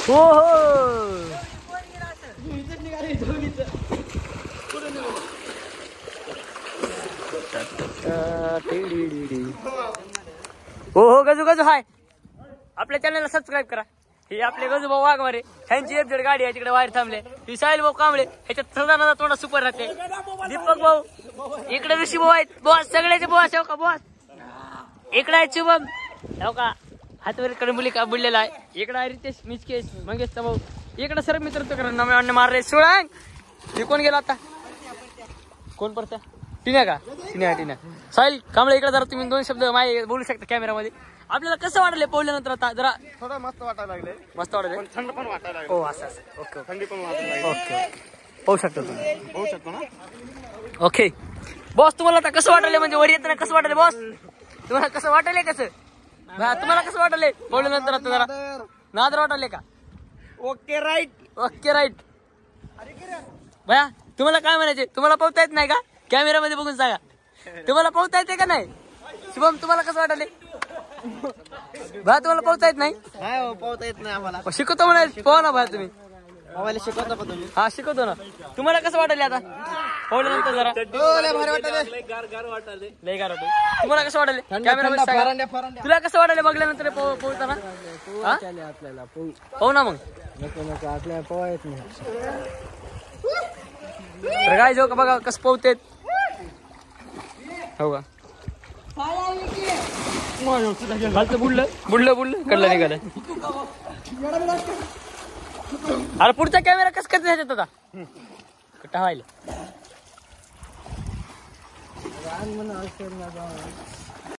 हो हो हो गजू गजू हाय आपल्या चॅनलला सबस्क्राईब करा. ही आपले गजूभाऊ वाघमारे ह्यांची एक जड गाडी आहे तिकडे बाहेर थांबले. ही साहिल भाऊ कांबळे ह्याच्यात सदाना तोंडा सुपर राहते. दीपक भाऊ इकडे ऋषी भाऊ आहेत बॉस सगळ्याचे बॉस हो का बॉस. इकडे आहे शुभम हो का हातवरीकडे मुली का बुडलेला आहे. इकडे आहे रितेश मिचकेश मंगेशचा भाऊ. इकडे सर्व मित्र नव्याने मारले सुळांग. हे कोण गेला आता कोण पडतं टिन्या का टिन्या साहिल कांबळे इकडे जरा तुम्ही 2 शब्द माय बोलू शकता कॅमेरामध्ये. आपल्याला कसं वाटलं पोहल्यानंतर आता जरा थोडं मस्त वाटायला लागले. मस्त वाटलं थंड पण वाटायला लागले. हो असं ओके थंडी पण वाटायला लागली. ओके पाहू शकता तुम्ही होऊ शकतो ना. ओके बॉस तुम्हाला आता कसं वाटलं म्हणजे वर येताना कसं वाटलं बॉस तुम्हाला कसं वाटलंय कसं तुम्हाला कसं वाटलंय पोहल्यानंतर आता जरा नादर वाटले का. Okay right. ओके राईट भया तुम्हाला काय म्हणायचे तुम्हाला पोहता येत नाही का कॅमेरामध्ये बघून सांगा तुम्हाला पोहता येते का नाही. शुभम तुम्हाला कसं वाटले भया तुम्हाला पोहता येत नाही. नाही पोहता येत नाही आम्हाला. शिकवतो म्हणाले पोहा ना भया तुम्ही मोबाईल शिकवता का तुम्ही. हा शिकवतो ना. तुम्हाला कसं वाटले आता पोहल्यानंतर जरा लय भारी वाटले. लय गार होतो. तुम्हाला कसं वाटले कॅमेरामध्ये सांगा. तुला कसं वाटले बघल्यानंतर पोहताना आपल्याला पाहू ना मग आपल्याला पोहा येत नाही. तर काय जो का बघा कसं पोहतेत हो का. बुडलं कडला निघालं. अरे पुढचा कॅमेरा कसं करते ह्याच्यात आता टावायला